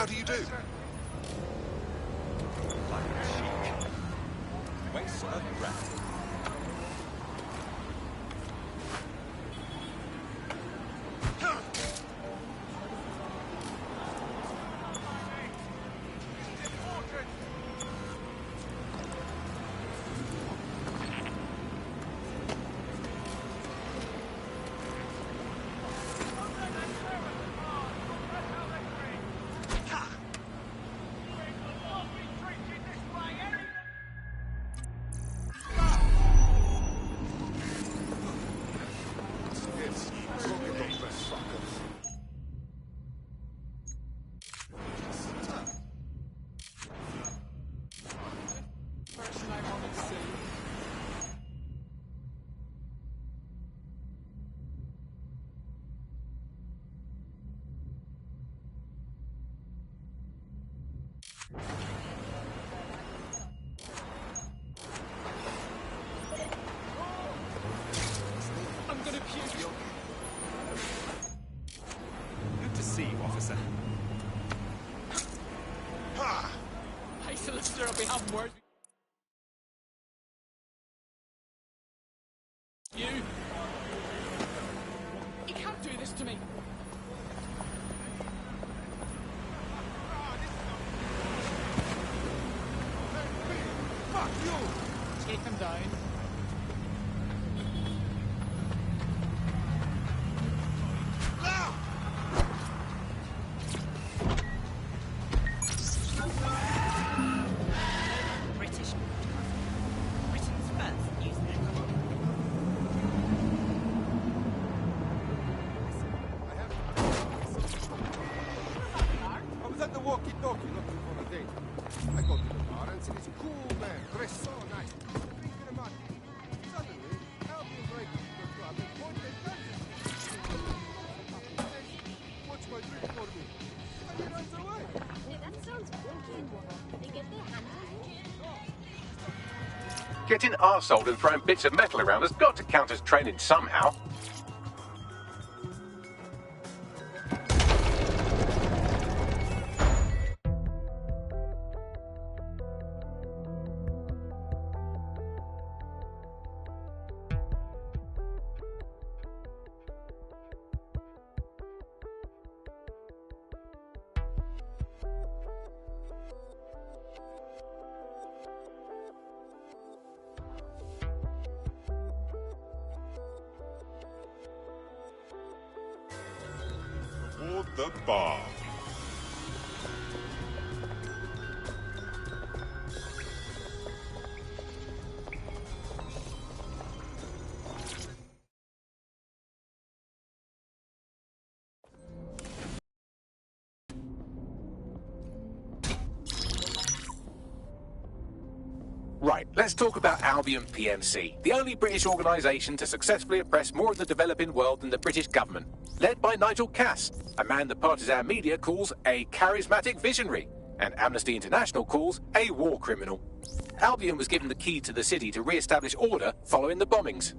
How do you do? Like a cheek. Waste of breath. I'm gonna puke. Good to see you, officer. Hey, solicitor, I'll be having words. You can't do this to me. Fuck you! Take them down. Britain's first news network. I was at the walkie-talkie looking for a date. I go to the bar and see this cool man dressed so nice, drinking a martini. Suddenly, Albion breaks into the club and points their guns at me. Watch my drink for me. And he runs away. That sounds wicked. They get their hands on you. Getting arseholed and throwing bits of metal around has got to count as training somehow. Toward the bar. Right, let's talk about Albion PMC, the only British organisation to successfully oppress more of the developing world than the British government. Led by Nigel Cass, a man the partisan media calls a charismatic visionary, and Amnesty International calls a war criminal. Albion was given the key to the city to re-establish order following the bombings.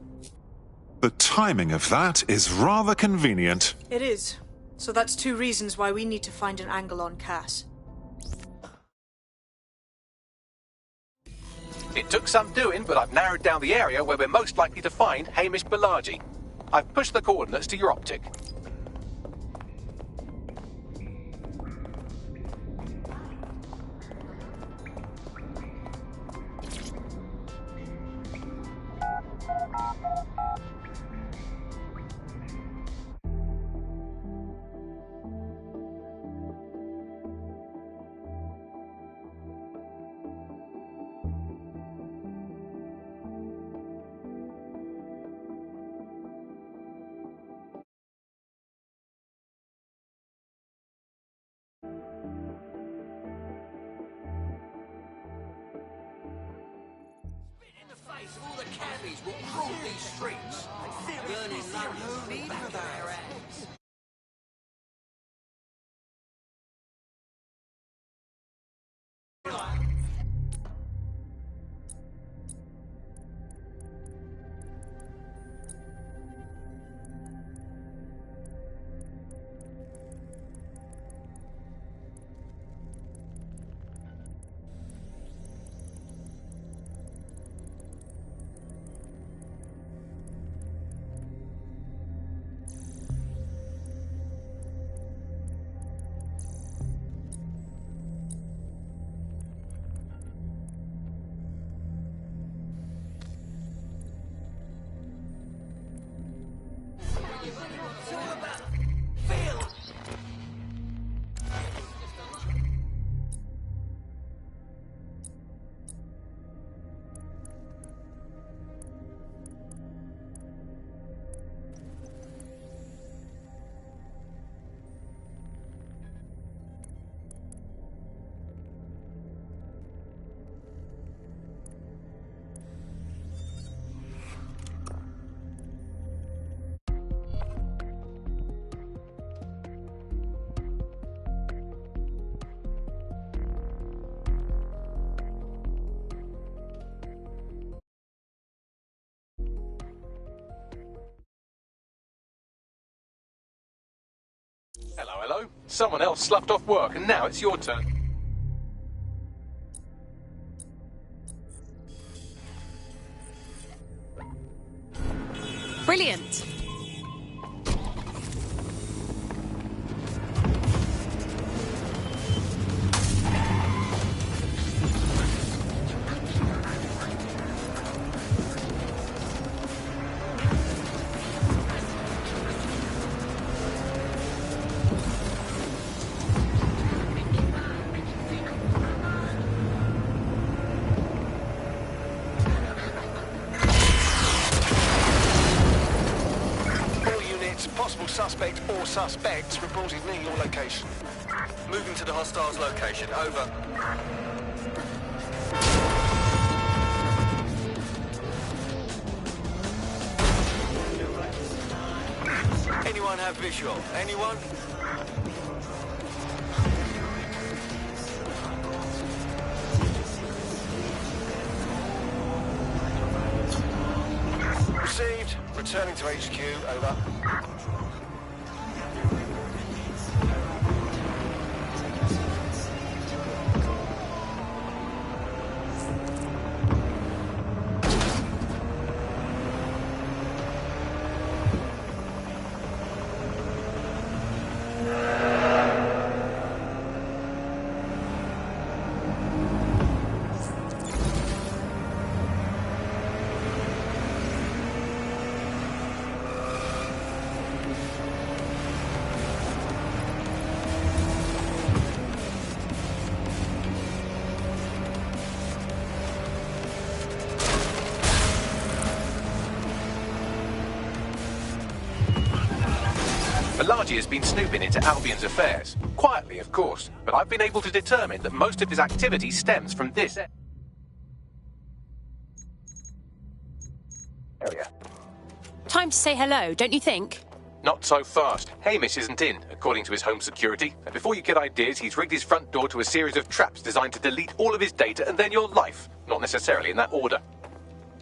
The timing of that is rather convenient. It is. So that's two reasons why we need to find an angle on Cass. It took some doing, but I've narrowed down the area where we're most likely to find Hamish Balaji. I've pushed the coordinates to your optic. All the cabbies will rule these streets. Burning London in the back of their hands. Hello, hello. Someone else sloughed off work, and now it's your turn. Brilliant. Possible suspect or suspects reported near your location. Moving to the hostiles' location. Over. Anyone have visual? Anyone? Received. Returning to HQ. Over. Malaji has been snooping into Albion's affairs. Quietly, of course, but I've been able to determine that most of his activity stems from this area. Time to say hello, don't you think? Not so fast. Hamish isn't in, according to his home security. And before you get ideas, he's rigged his front door to a series of traps designed to delete all of his data and then your life. Not necessarily in that order.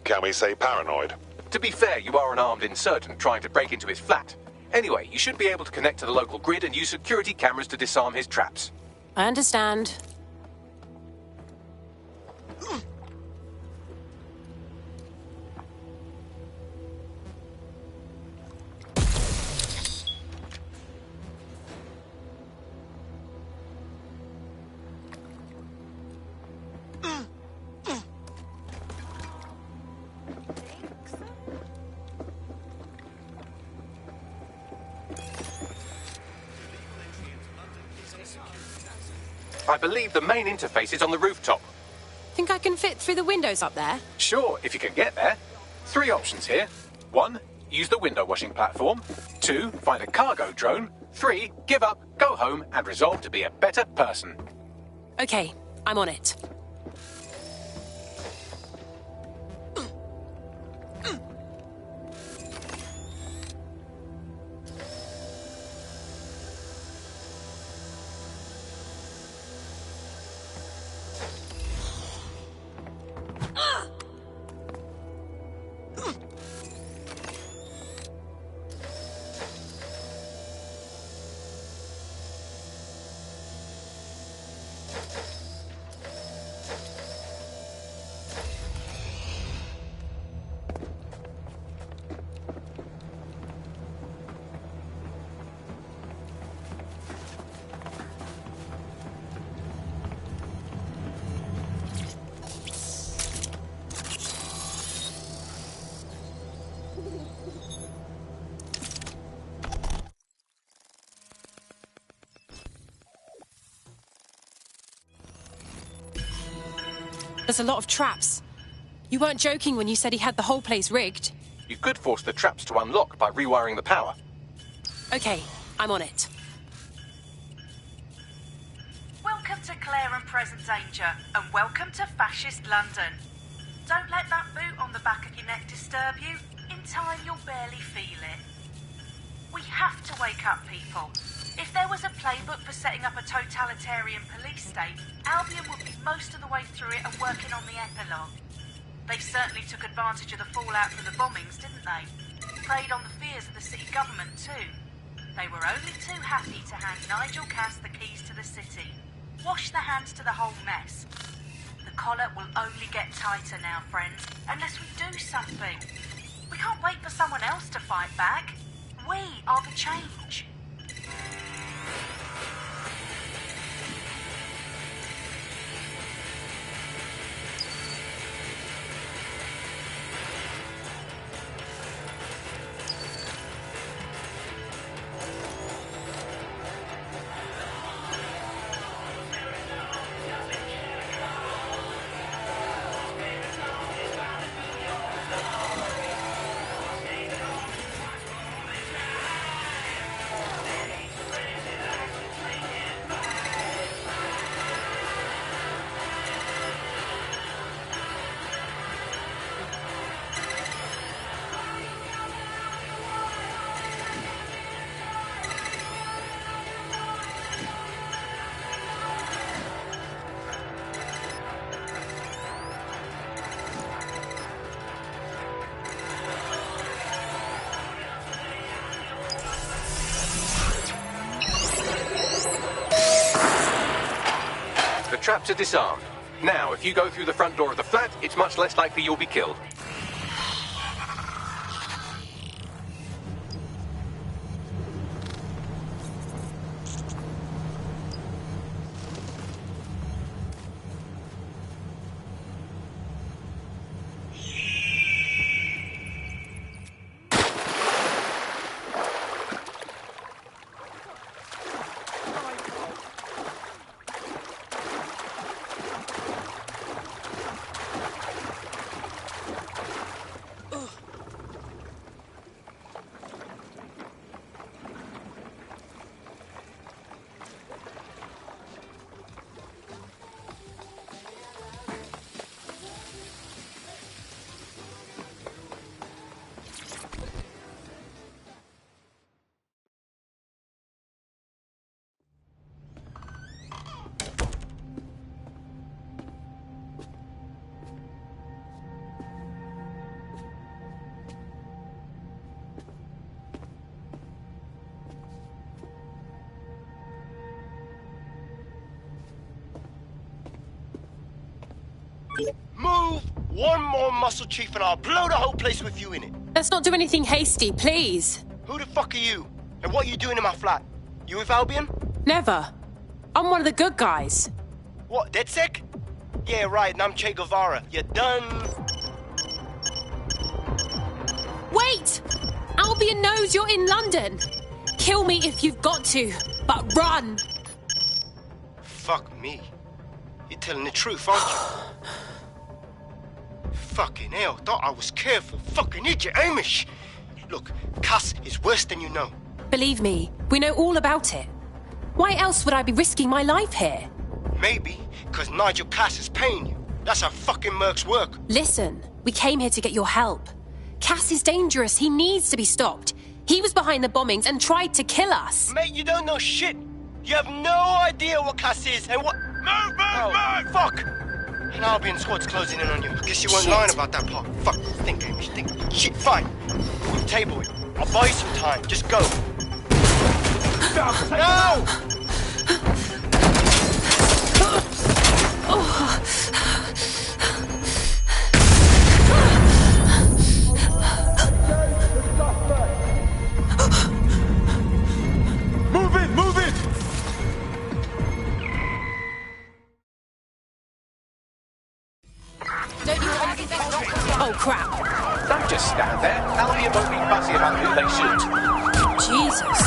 Can we say paranoid? To be fair, you are an armed insurgent trying to break into his flat. Anyway, you should be able to connect to the local grid and use security cameras to disarm his traps. I understand. I believe the main interface is on the rooftop. Think I can fit through the windows up there? Sure, if you can get there. 3 options here. 1, use the window washing platform. 2, find a cargo drone. 3, give up, go home, and resolve to be a better person. Okay, I'm on it. There's a lot of traps. You weren't joking when you said he had the whole place rigged. You could force the traps to unlock by rewiring the power. Okay, I'm on it. Welcome to Claire and Present Danger, and welcome to Fascist London. Don't let that boot on the back of your neck disturb you. In time, you'll barely feel it. We have to wake up, people. If there was a playbook for setting up a totalitarian police state, Albion would be most of the way through it and working on the epilogue. They certainly took advantage of the fallout from the bombings, didn't they? Preyed on the fears of the city government, too. They were only too happy to hand Nigel Cass the keys to the city. Wash the hands to the whole mess. The collar will only get tighter now, friends, unless we do something. We can't wait for someone else to fight back. We are the change. The traps are disarmed. Now, if you go through the front door of the flat, it's much less likely you'll be killed. Move one more muscle, Chief, and I'll blow the whole place with you in it. Let's not do anything hasty, please. Who the fuck are you? And what are you doing in my flat? You with Albion? Never. I'm one of the good guys. What, DedSec? Yeah, right, and I'm Che Guevara. You done? Wait! Albion knows you're in London. Kill me if you've got to, but run! Fuck me. You're telling the truth, aren't you? Fucking hell, thought I was careful. Fucking idiot, Amish! Look, Cass is worse than you know. Believe me, we know all about it. Why else would I be risking my life here? Maybe, because Nigel Cass is paying you. That's how fucking mercs work. Listen, we came here to get your help. Cass is dangerous. He needs to be stopped. He was behind the bombings and tried to kill us. Mate, you don't know shit. You have no idea what Cass is and what... Move! Fuck! An Albion squad's closing in on you. Guess you weren't lying about that part. Fuck, think, Amish, think. Shit, fine. We'll table it. I'll buy you some time. Just go. No! Move it! Move it! Oh, crap. Don't just stand there. Albion won't be fussy about who they shoot. Jesus.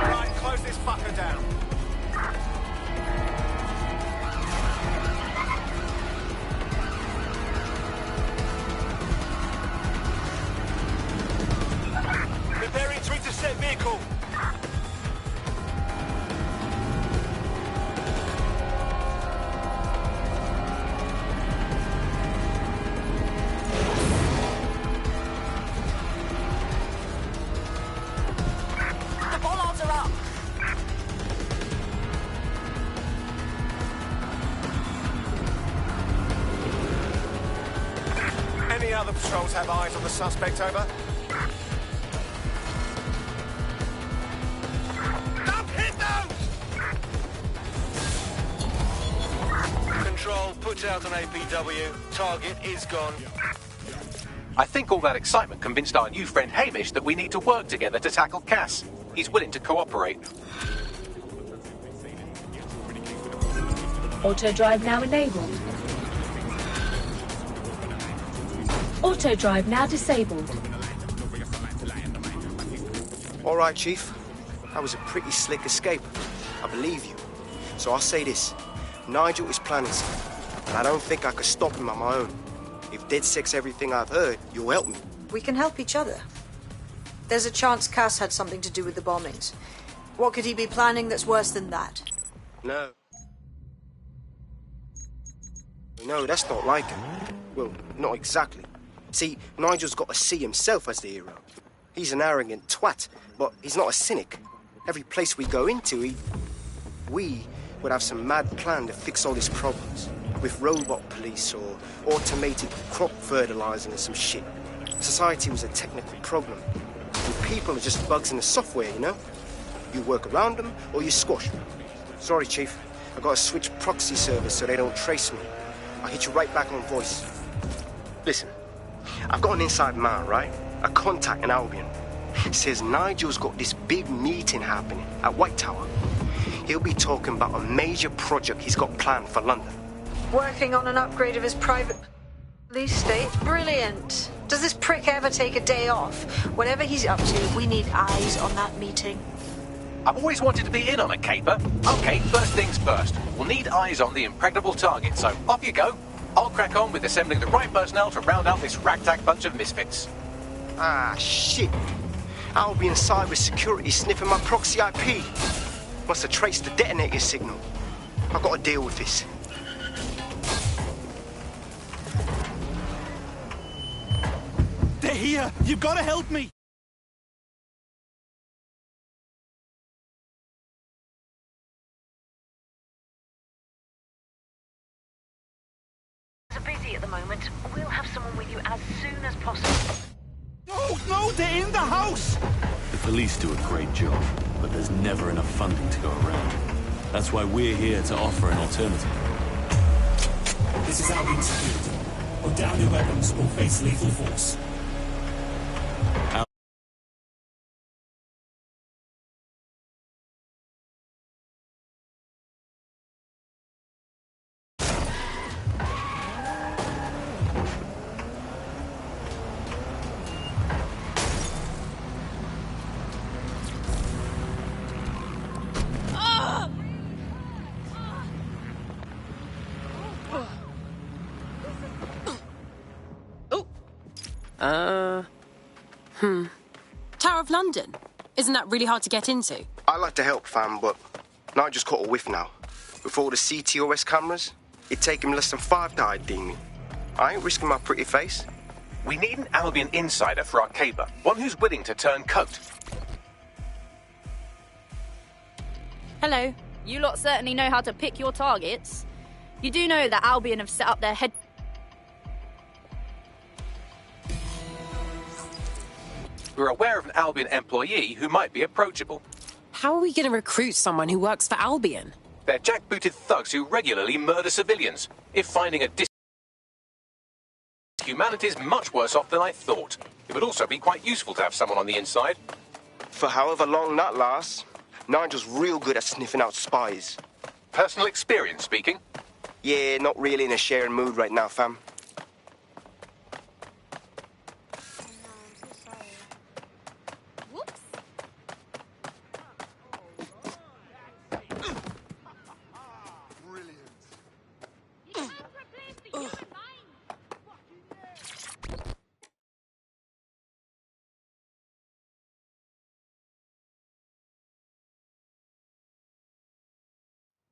Right, close this fucker down. Controls have eyes on the suspect, over. Don't hit those! Control, put out an APW. Target is gone. I think all that excitement convinced our new friend Hamish that we need to work together to tackle Cass. He's willing to cooperate. Auto drive now enabled. Auto drive now disabled. All right, Chief. That was a pretty slick escape. I believe you. So I'll say this. Nigel is planning something, and I don't think I could stop him on my own. If DedSec's everything I've heard, you'll help me. We can help each other. There's a chance Cass had something to do with the bombings. What could he be planning that's worse than that? No. No, that's not like him. Well, not exactly. See, Nigel's got to see himself as the hero. He's an arrogant twat, but he's not a cynic. Every place we go into, we would have some mad plan to fix all his problems. With robot police or automated crop fertilizer and some shit. Society was a technical problem. And people are just bugs in the software, you know? You work around them or you squash them. Sorry, Chief. I gotta switch proxy servers so they don't trace me. I'll hit you right back on voice. Listen, I've got an inside man, right? A contact in Albion. Says Nigel's got this big meeting happening at White Tower. He'll be talking about a major project he's got planned for London. Working on an upgrade of his private police state? Brilliant. Does this prick ever take a day off? Whatever he's up to, we need eyes on that meeting. I've always wanted to be in on a caper. Okay, first things first. We'll need eyes on the impregnable target, so off you go. I'll crack on with assembling the right personnel to round out this ragtag bunch of misfits. Ah, shit. Albion cyber security sniffing my proxy IP. Must have traced the detonator signal. I've got to deal with this. They're here! You've got to help me! Are busy at the moment. We'll have someone with you as soon as possible. No, they're in the house! The police do a great job, but there's never enough funding to go around. That's why we're here to offer an alternative. This is Albion Security. Put down your weapons or face lethal force. Tower of London? Isn't that really hard to get into? I like to help, fam, but Nigel's caught a whiff now. With all the CTOS cameras, it'd take him less than 5 to ID me. I ain't risking my pretty face. We need an Albion insider for our caper, one who's willing to turn coat. Hello. You lot certainly know how to pick your targets. You do know that Albion have set up their head... We're aware of an Albion employee who might be approachable. How are we going to recruit someone who works for Albion? They're jackbooted thugs who regularly murder civilians. If finding a humanity's much worse off than I thought. It would also be quite useful to have someone on the inside. For however long that lasts, Nigel's real good at sniffing out spies. Personal experience speaking? Yeah, not really in a sharing mood right now, fam.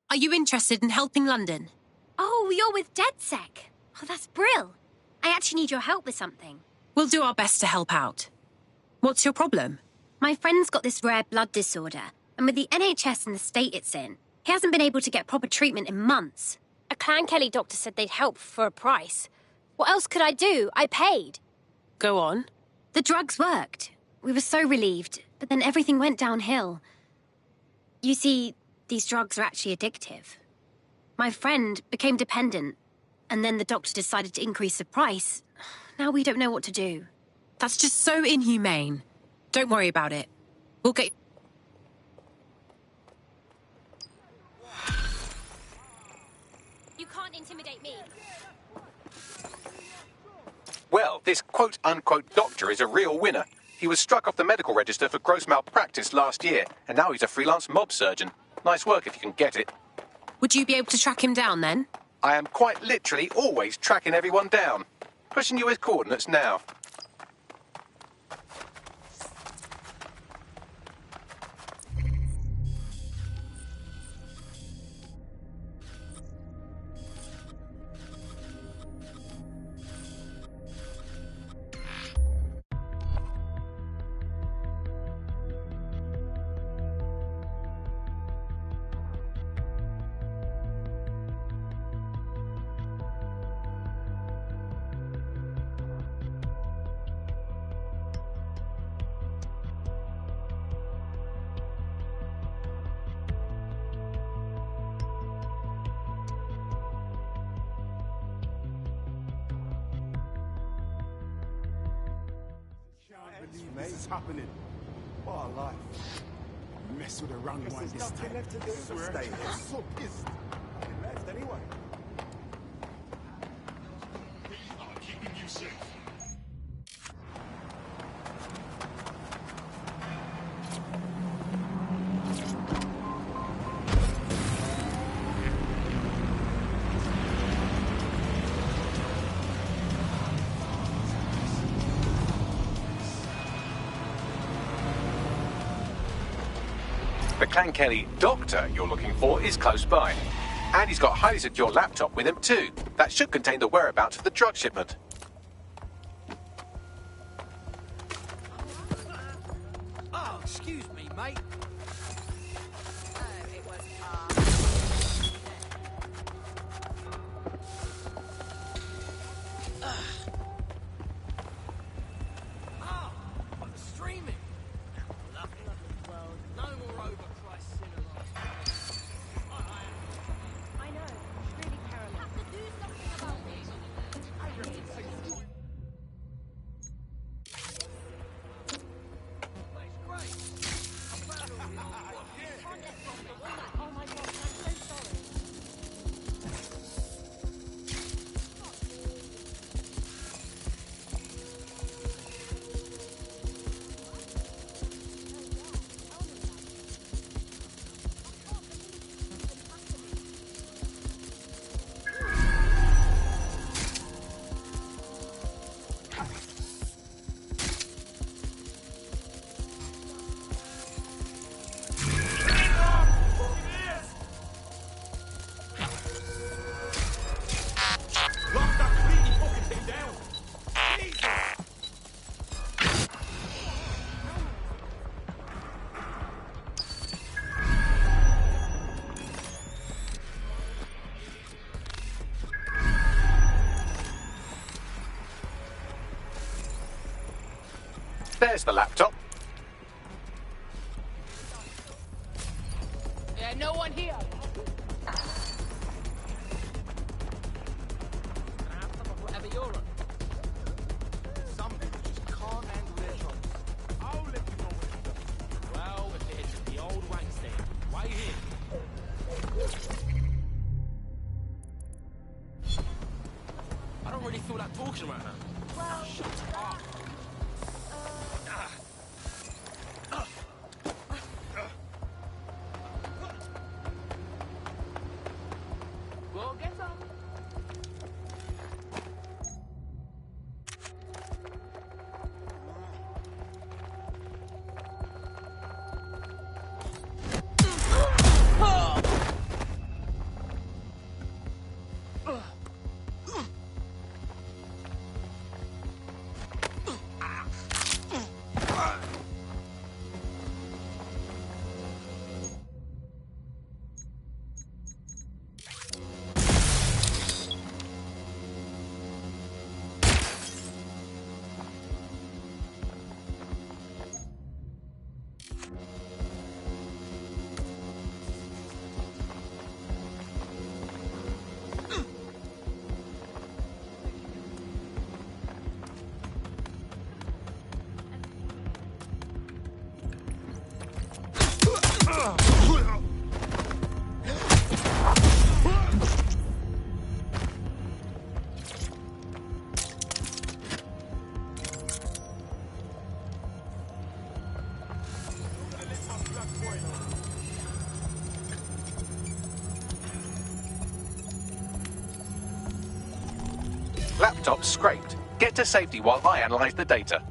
Are you interested in helping London? Oh, you're with DedSec. Oh, that's brill. I actually need your help with something. We'll do our best to help out. What's your problem? My friend's got this rare blood disorder, and with the NHS and the state it's in, he hasn't been able to get proper treatment in months. A Clan Kelly doctor said they'd help for a price. What else could I do? I paid. Go on. The drugs worked. We were so relieved, but then everything went downhill. You see, these drugs are actually addictive. My friend became dependent, and then the doctor decided to increase the price. Now we don't know what to do. That's just so inhumane. Don't worry about it. We'll get... You can't intimidate me. Well, this quote-unquote doctor is a real winner. He was struck off the medical register for gross malpractice last year, and now he's a freelance mob surgeon. Nice work if you can get it. Would you be able to track him down, then? I am quite literally always tracking everyone down. Pushing you his coordinates now. This is happening. What a life. You mess with a wrong one this time. Left to do. Stay here. I'm so pissed. Nothing left anyway. We are keeping you safe. The Clan Kelly doctor you're looking for is close by. And he's got a highly secure laptop with him too. That should contain the whereabouts of the drug shipment. Oh, excuse me, mate. Oh, it was Oh, I'm streaming. Lovely world. No more overpriced cinemas. I know. It's really parallel. Have to do something about it. I really do. It's great. I found all the old Oh my god, I'm so sorry. Lock that creepy fucking thing down. Jesus. There's the laptop. Yeah, no one here. Whatever you're on. Some people just can't handle their jobs. I'll let you know what to do. Well, if it's the old Wangstein, right here. I don't really feel like talking right now. Well, Shut up. laptop scraped. Get to safety while I analyze the data.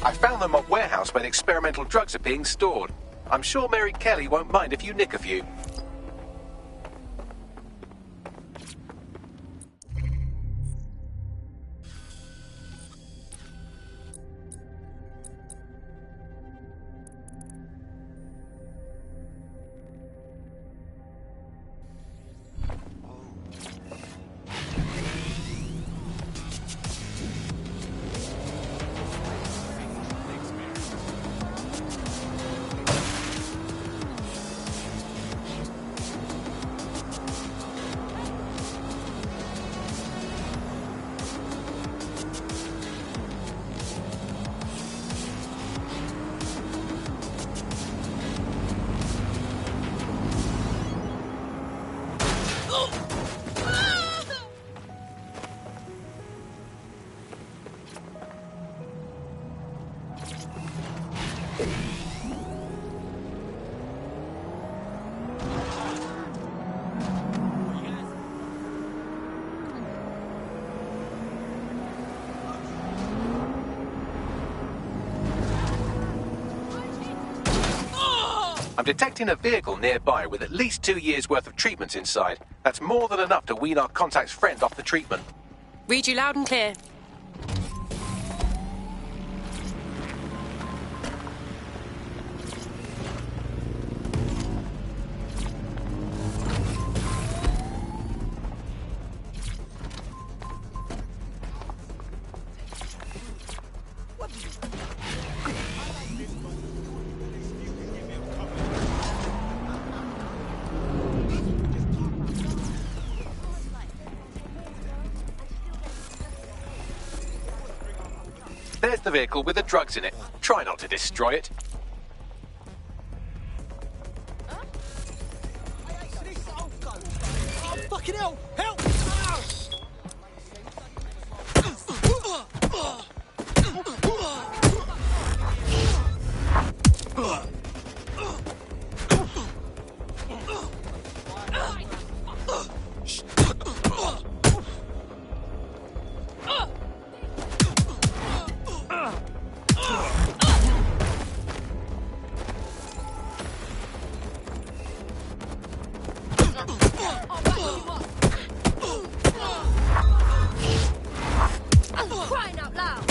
I found the mob warehouse where the experimental drugs are being stored. I'm sure Mary Kelly won't mind if you nick a few. I'm detecting a vehicle nearby with at least 2 years' worth of treatments inside. That's more than enough to wean our contact's friend off the treatment. Read you loud and clear. There's the vehicle with the drugs in it. Try not to destroy it. Fucking hell! Help! Crying out loud!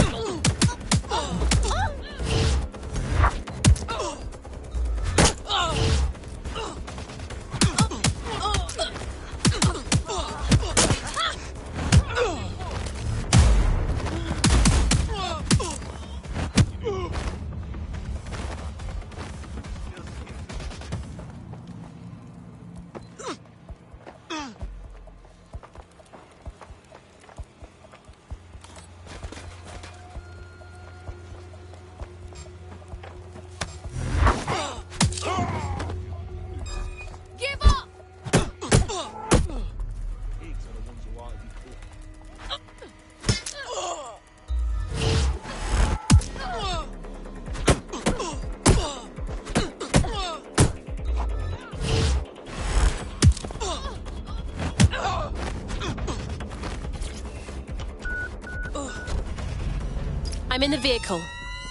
I'm in the vehicle.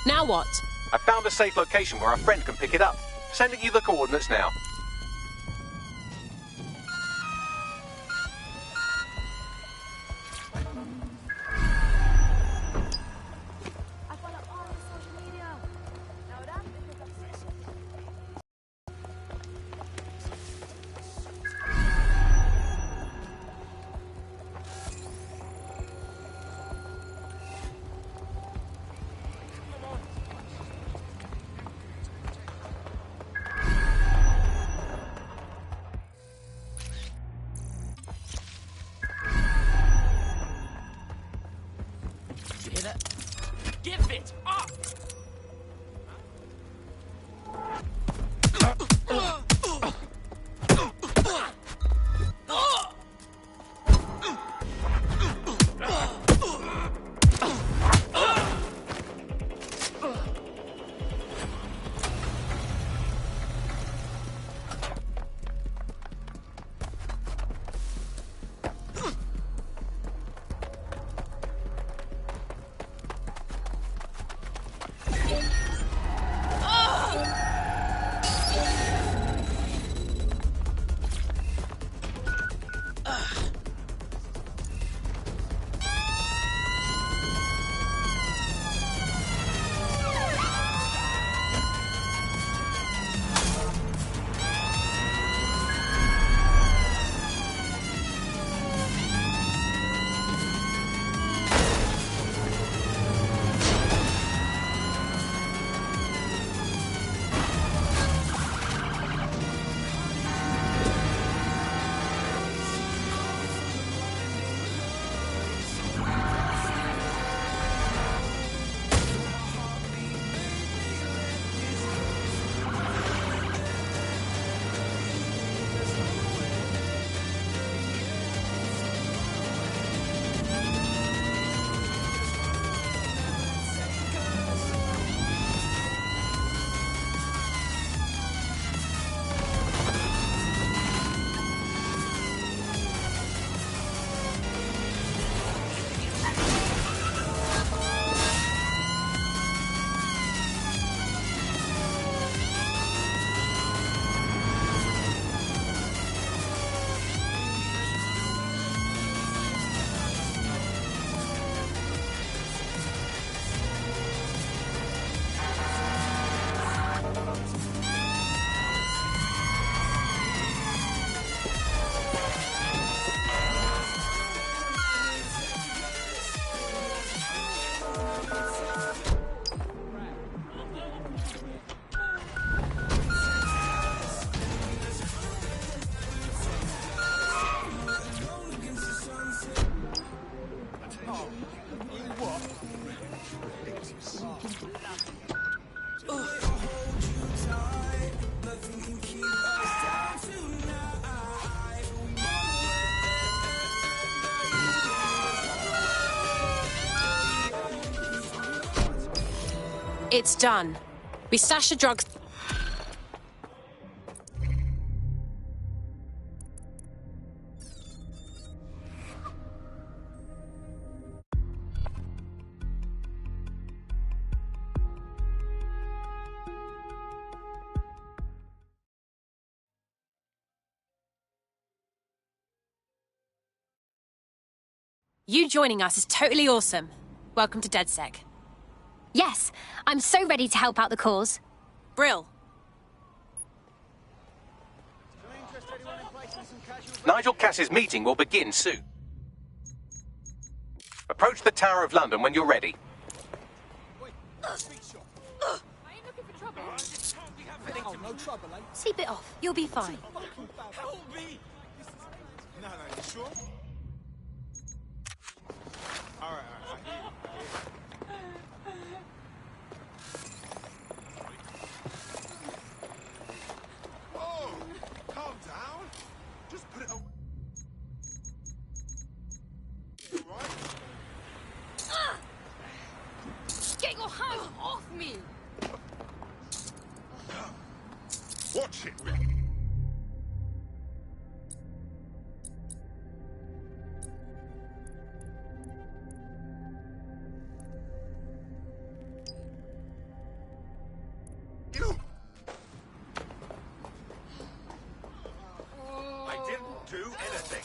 Now what? I found a safe location where our friend can pick it up. Sending you the coordinates now. It's done. We stashed the drugs. You joining us is totally awesome. Welcome to DedSec. Yes, I'm so ready to help out the cause. Brill. Nigel Cass's meeting will begin soon. Approach the Tower of London when you're ready. Oh, no trouble, eh? Sleep it off. You'll be fine. Help me! No, you sure? All right. Oh, calm down. Just put it away. You all right? Get your hands off me! Watch it. You. I didn't do anything.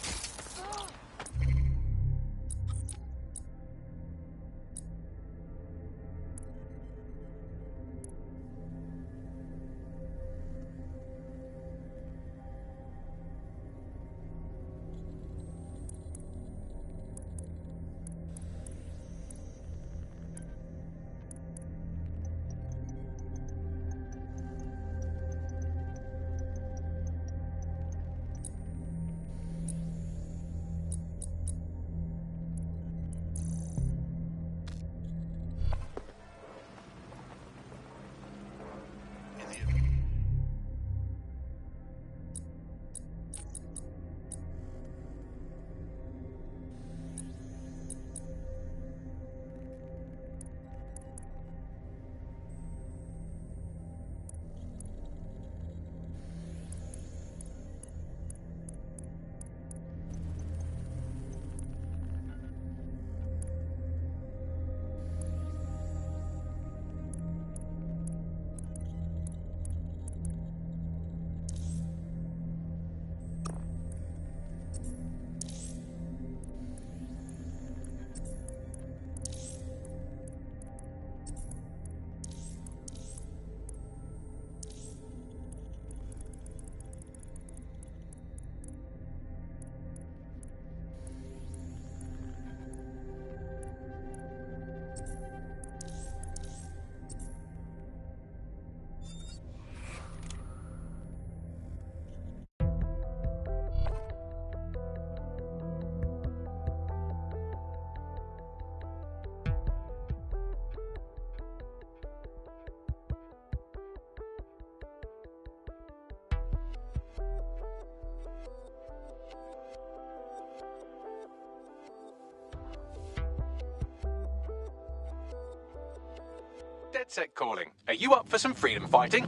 DedSec calling. Are you up for some freedom fighting?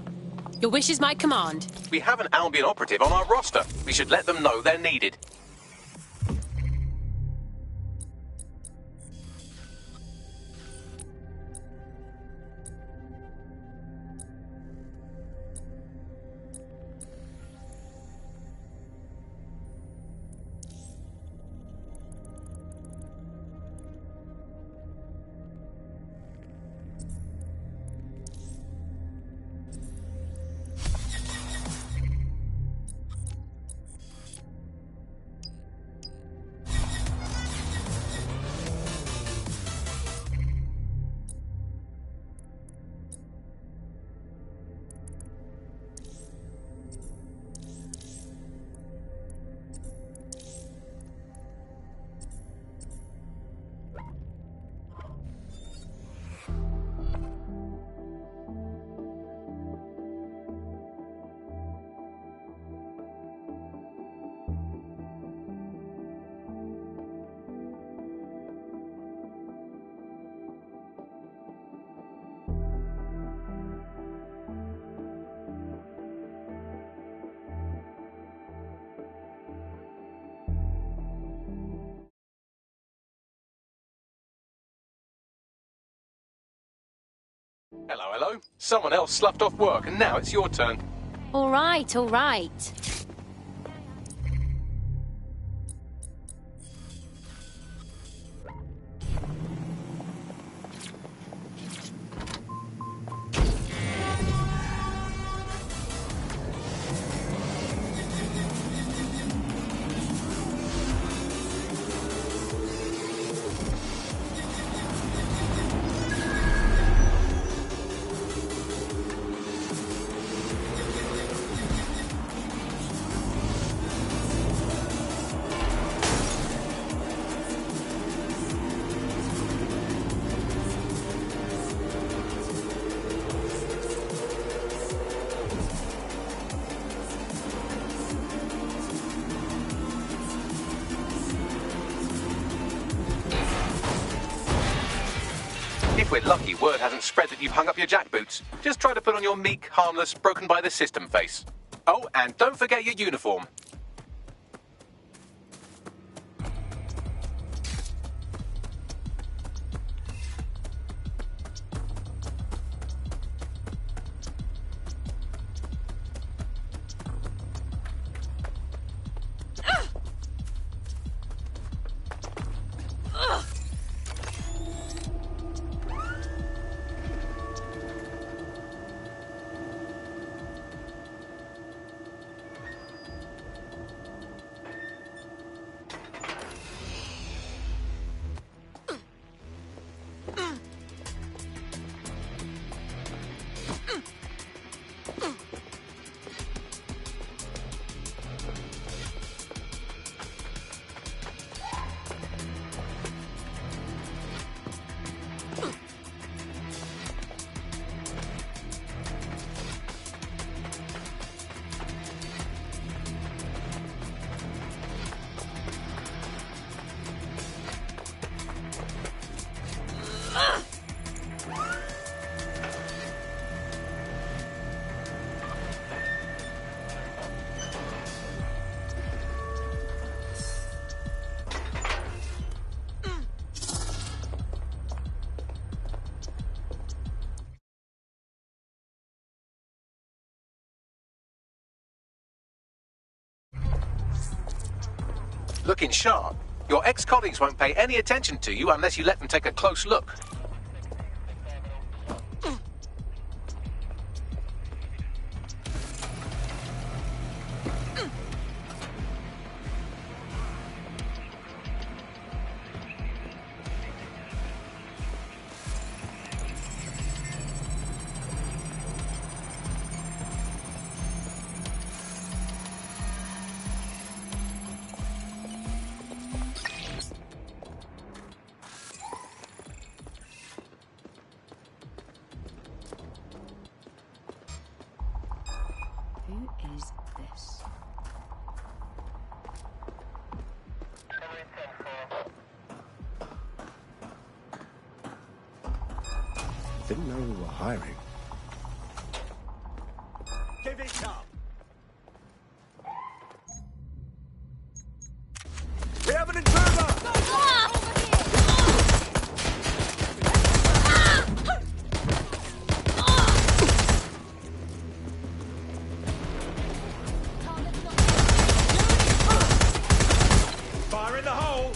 Your wish is my command. We have an Albion operative on our roster. We should let them know they're needed. Hello, hello. Someone else sloughed off work, and now it's your turn. All right, all right. If we're lucky, word hasn't spread that you've hung up your jackboots. Just try to put on your meek, harmless, broken by the system face. Oh, and don't forget your uniform. Looking sharp. Your ex-colleagues won't pay any attention to you unless you let them take a close look. Who is this? Didn't know we were hiring. Give it up! We have an intruder! Fire in the hole!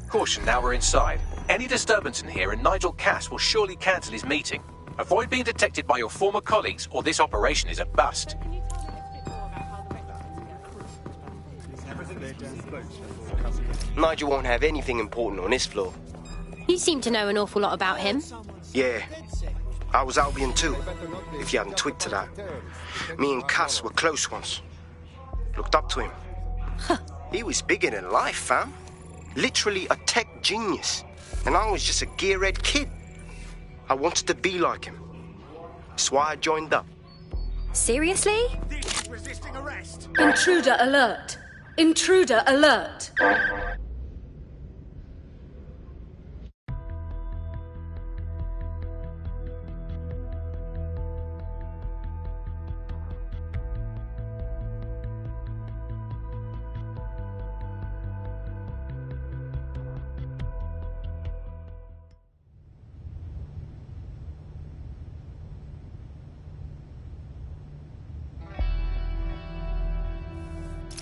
Caution, now we're inside. Any disturbance in here and Nigel Cass will surely cancel his meeting. Avoid being detected by your former colleagues or this operation is a bust. Nigel won't have anything important on this floor. You seem to know an awful lot about him. Yeah. I was Albion too, if you hadn't twigged to that. Me and Cass were close once. Looked up to him. He was bigger than life, fam. Literally a tech genius. And I was just a gearhead kid. I wanted to be like him. That's why I joined up. Seriously? Resisting arrest. Intruder alert! Intruder alert!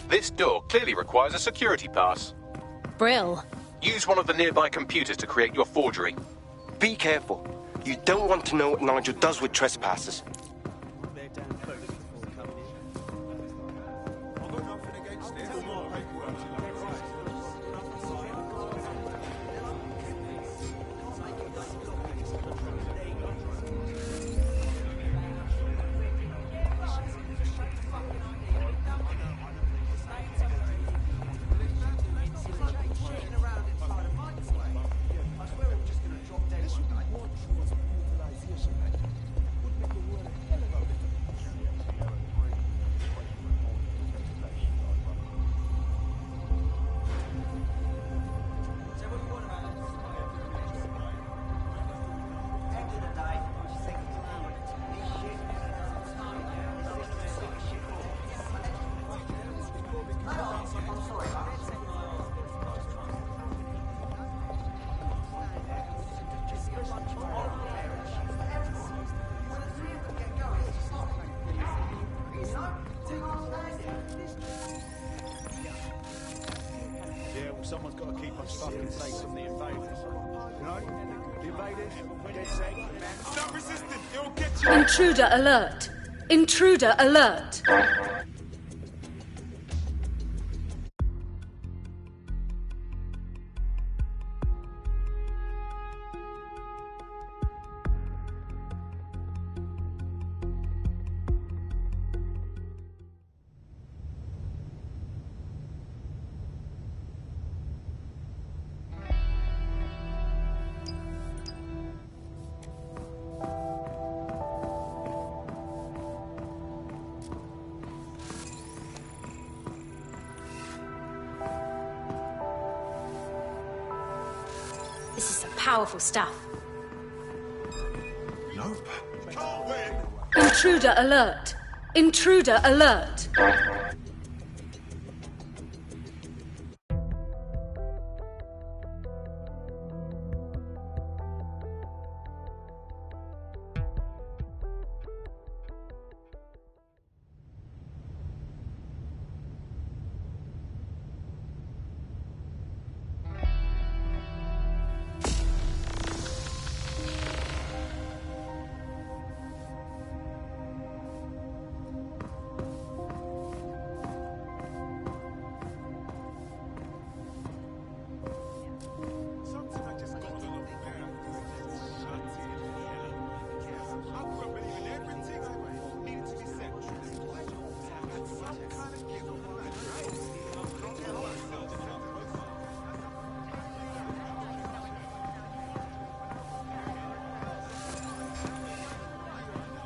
This door clearly requires a security pass. Brill. Use one of the nearby computers to create your forgery. Be careful. You don't want to know what Nigel does with trespassers. Someone's got to keep us fucking safe from the invaders. You know? The invaders, dead set. Stop resisting! They'll get you! Intruder alert! Intruder alert! This is some powerful stuff. Nope. Can't win. Intruder alert! Intruder alert!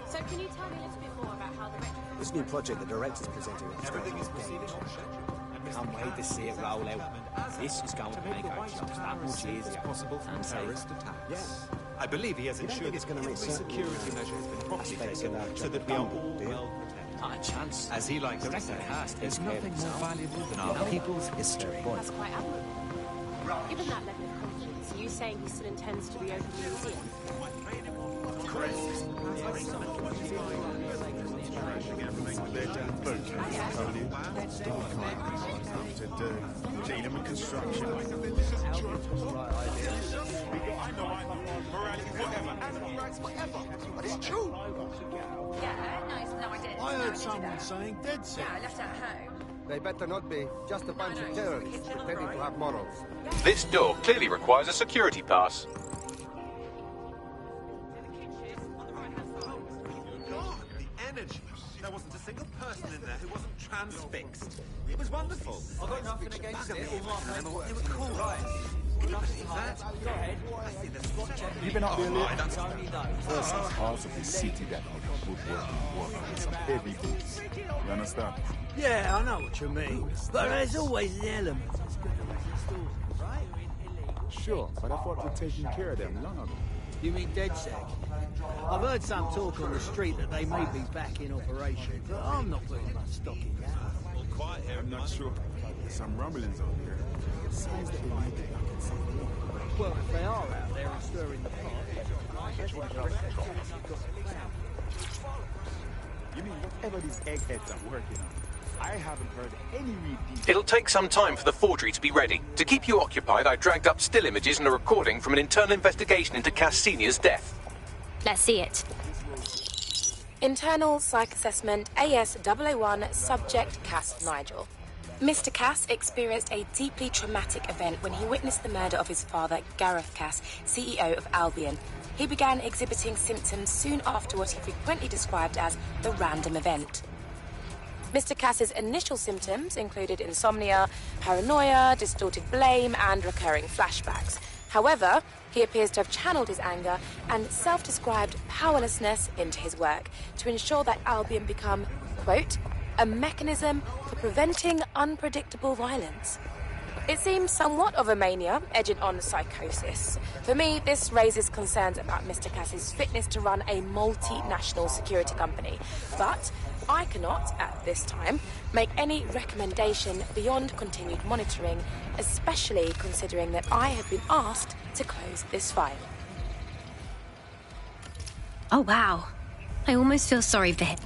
So can you tell me a little bit more about how the This new project the director's presenting at the Everything is proceeding on schedule. Can't wait to see it roll out. This is going to make our jobs that much easier. Possible from terrorist attacks. Yes. I believe he has ensured it's going to every make certain security measure has been properly aspects taken of our so that we are all well protected. Not a chance. As he likes to say, there's nothing more valuable than our people's history. That's quite admirable. Given that level of confidence, are you saying he still intends to reopen the museum? Chris. Dealing with construction. I know, morality, whatever, animal rights, whatever. But it's true. Yeah, no, I didn't. I heard someone saying dead set. Yeah, I left it at home. They better not be. Just a bunch of terrorists pretending to have morals. This door clearly requires a security pass. The energy. There wasn't a single person in there who wasn't transfixed. It was wonderful. I've got nothing against it. They were cool. Right. Go ahead. You've been up here lately? First, it's half of the city that need good working with some heavy boots. You understand? Yeah, I know what you mean. But there's always an element that's good to the story, right? Sure, but I thought we'd taken care of them long ago. You mean DedSec? I've heard some talk on the street that they may be back in operation, but I'm not putting much stock in that. All quiet here. I'm not sure. There's some rumblings out there. Signs that they might be back in some way. Well, if they are out there and stirring the pot, you mean whatever these eggheads are working on? I haven't heard any real details. It'll take some time for the forgery to be ready. To keep you occupied, I dragged up still images and a recording from an internal investigation into Cass Sr.'s death. Let's see it. Internal Psych Assessment AS001 Subject Cass Nigel. Mr. Cass experienced a deeply traumatic event when he witnessed the murder of his father, Gareth Cass, CEO of Albion. He began exhibiting symptoms soon after what he frequently described as the random event. Mr. Cass's initial symptoms included insomnia, paranoia, distorted blame, and recurring flashbacks. However, he appears to have channeled his anger and self-described powerlessness into his work to ensure that Albion become, quote, a mechanism for preventing unpredictable violence. It seems somewhat of a mania, edging on psychosis. For me, this raises concerns about Mr. Cass's fitness to run a multinational security company. But I cannot, at this time, make any recommendation beyond continued monitoring, especially considering that I have been asked to close this file. Oh, wow. I almost feel sorry for him.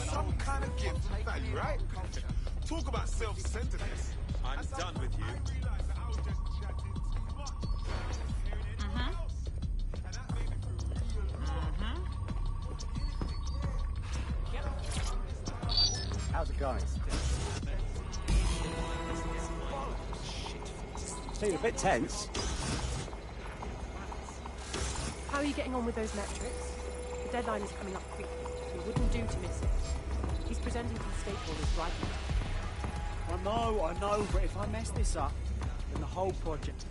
Some kind of gift and value, right? Talk about self-centeredness. I'm done with you. How's it going? Seems a bit tense. How are you getting on with those metrics? The deadline is coming up quickly. It wouldn't do to miss it. He's presenting to the stakeholders right now. I know, but if I mess this up, then the whole project...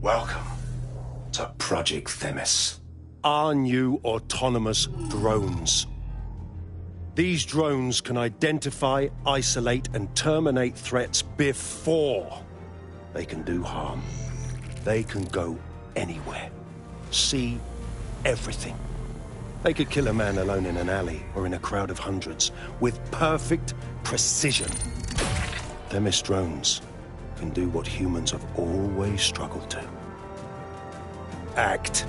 Welcome to Project Themis. Our new autonomous drones. These drones can identify, isolate, and terminate threats before they can do harm. They can go anywhere, see everything. They could kill a man alone in an alley or in a crowd of hundreds with perfect precision. Themis drones can do what humans have always struggled to. Act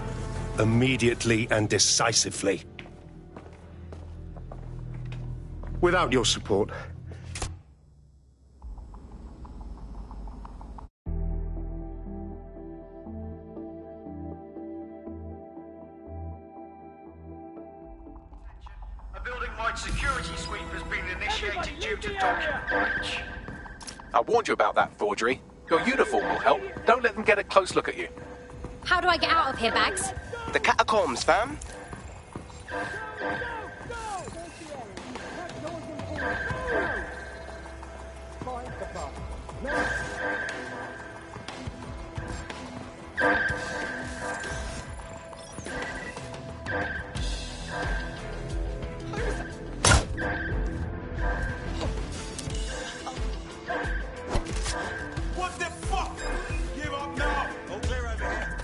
immediately and decisively. Without your support, A building-wide security sweep has been initiated due to document breach. I warned you about that forgery. Your uniform will help. Don't let them get a close look at you. How do I get out of here, Bags? The catacombs, fam. What the fuck? Give up now. All clear over here.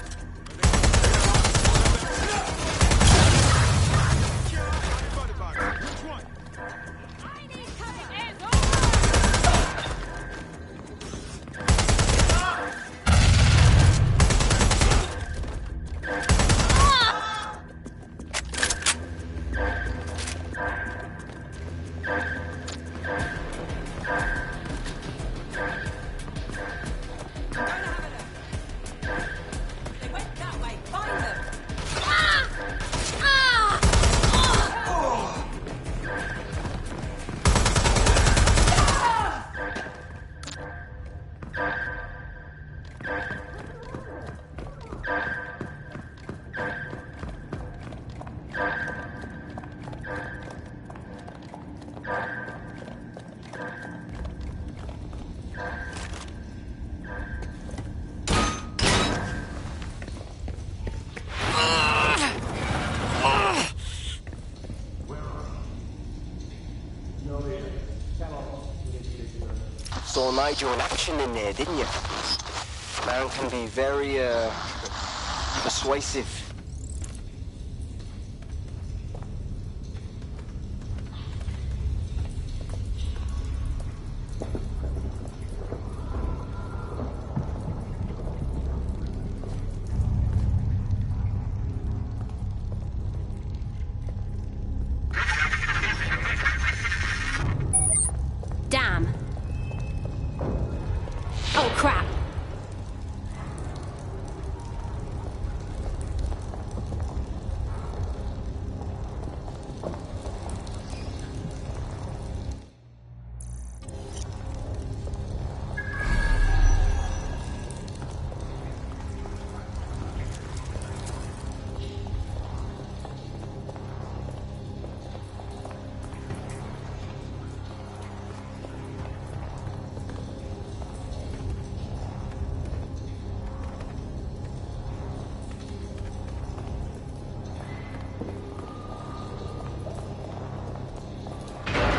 Saw Nigel in action in there, didn't you? Man can be very, persuasive. Damn. Oh, crap.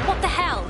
What the hell?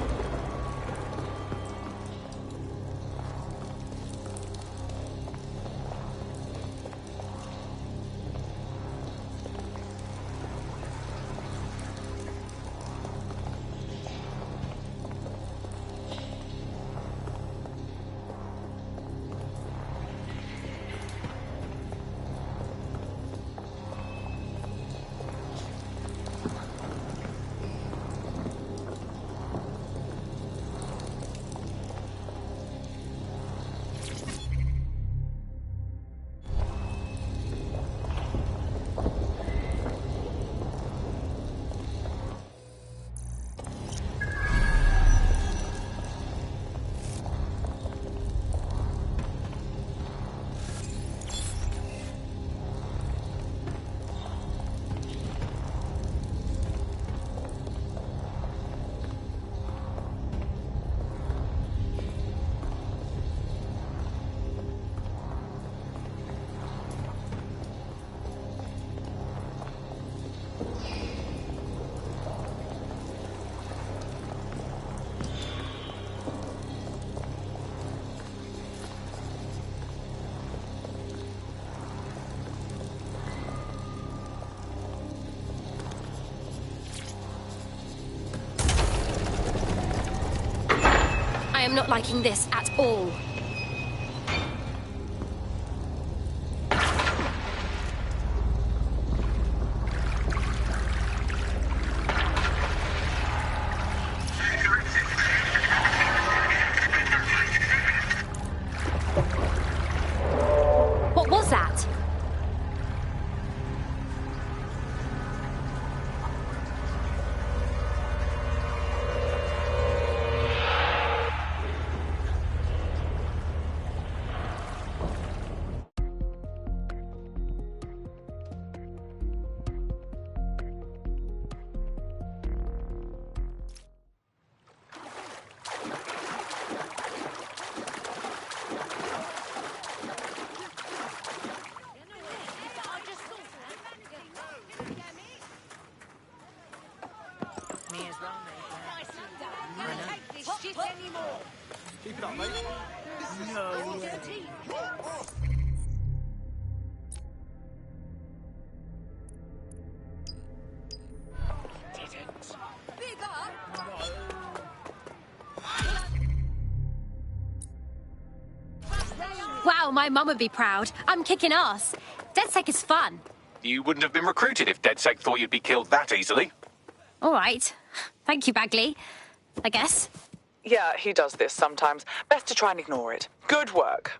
I am not liking this at all. What was that? Keep it up, mate. No way. Wow, my mum would be proud. I'm kicking ass. DedSec is fun. You wouldn't have been recruited if DedSec thought you'd be killed that easily. All right. Thank you, Bagley. I guess. Yeah, he does this sometimes. Best to try and ignore it. Good work.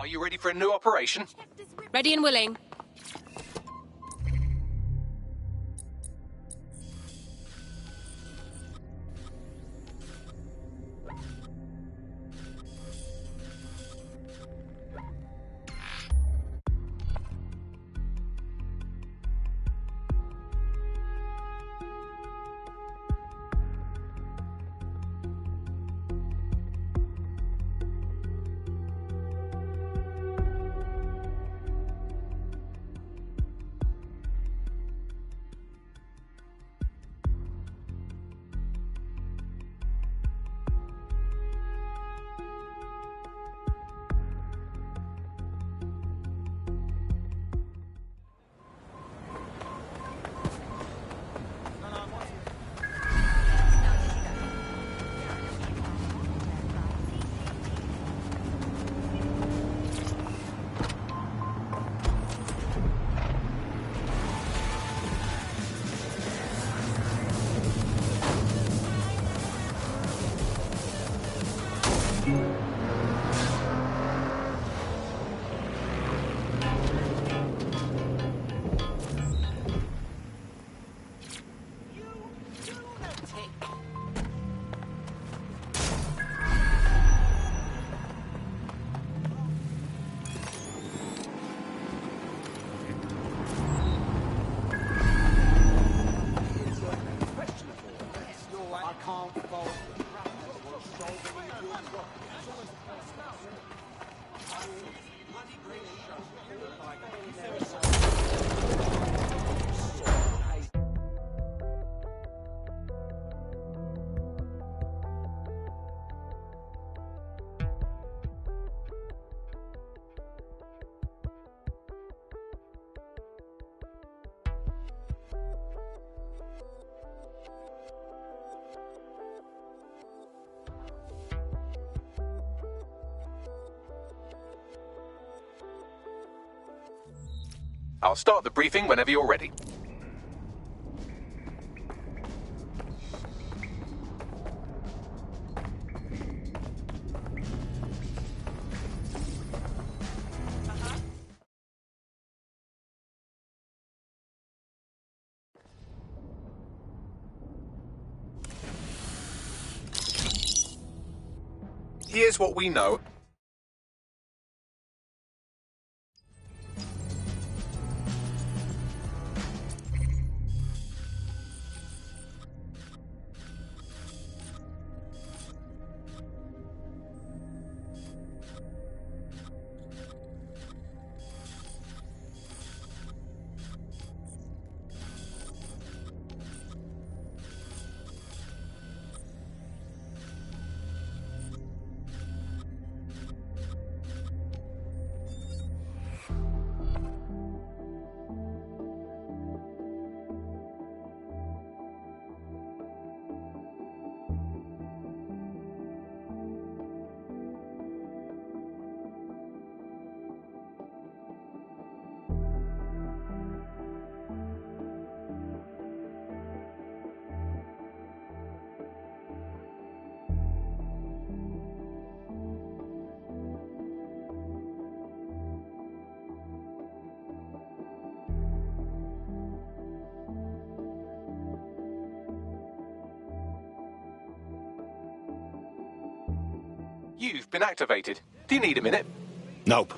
Are you ready for a new operation? Ready and willing. I'll start the briefing whenever you're ready. Here's what we know. You've been activated. Do you need a minute? Nope.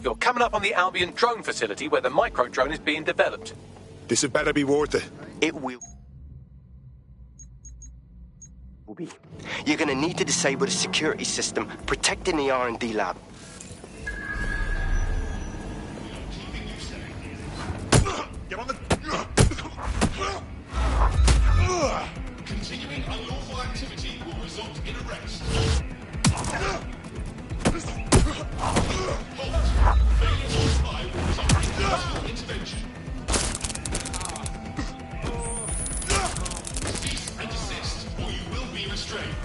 You're coming up on the Albion drone facility where the micro drone is being developed. This had better be worth it. It will be. You're gonna need to disable the security system protecting the R&D lab. Get on the... Continuing unlawful activity will result in arrest. Halt. Failure to comply will result in personal intervention. Cease and desist, or you will be restrained.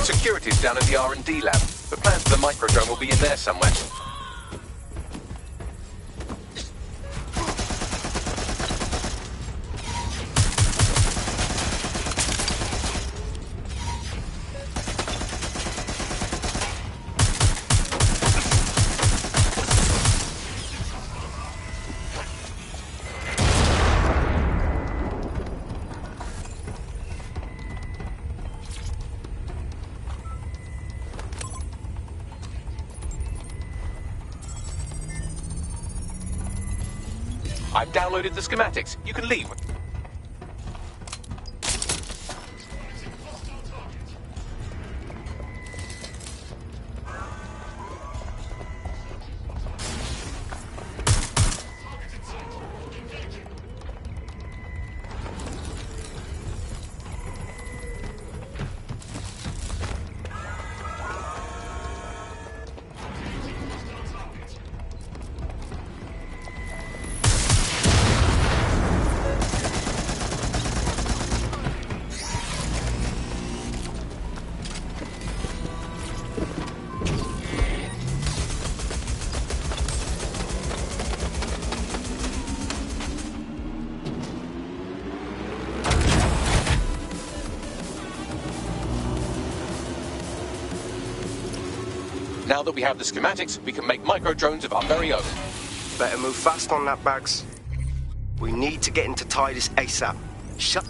Security's down in the R&D lab. The plans for the microdrone will be in there somewhere. I've downloaded the schematics. You can leave. Now that we have the schematics, we can make micro-drones of our very own. Better move fast on that, Bags. We need to get into Titus ASAP. Shut...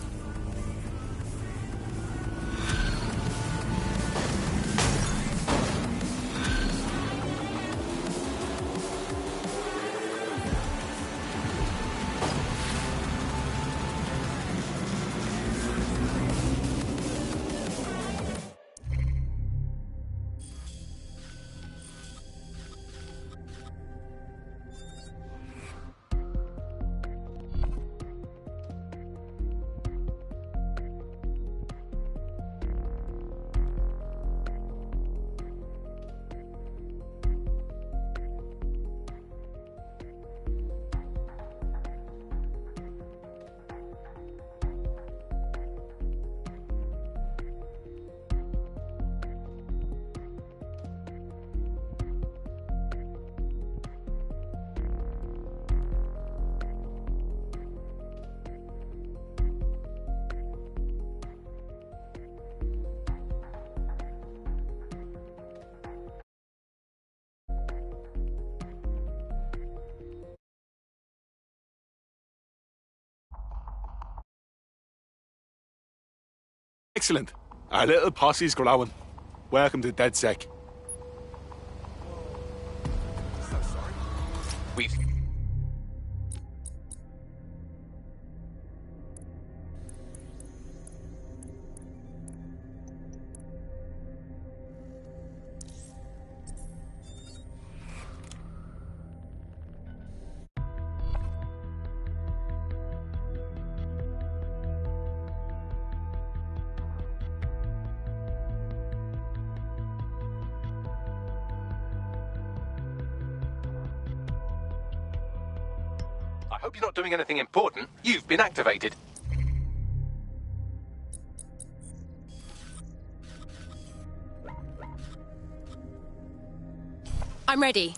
Excellent. Our little posse's growing. Welcome to DedSec. We've... I hope you're not doing anything important. You've been activated. I'm ready.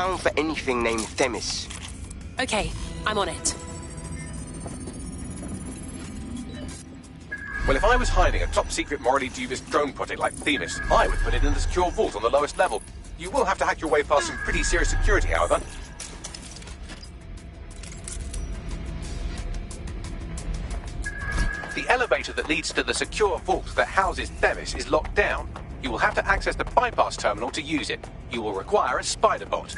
around for anything named Themis. Okay, I'm on it. Well, if I was hiding a top-secret, morally dubious drone project like Themis, I would put it in the secure vault on the lowest level. You will have to hack your way past some pretty serious security, however. The elevator that leads to the secure vault that houses Themis is locked down. You will have to access the bypass terminal to use it. You will require a spider bot.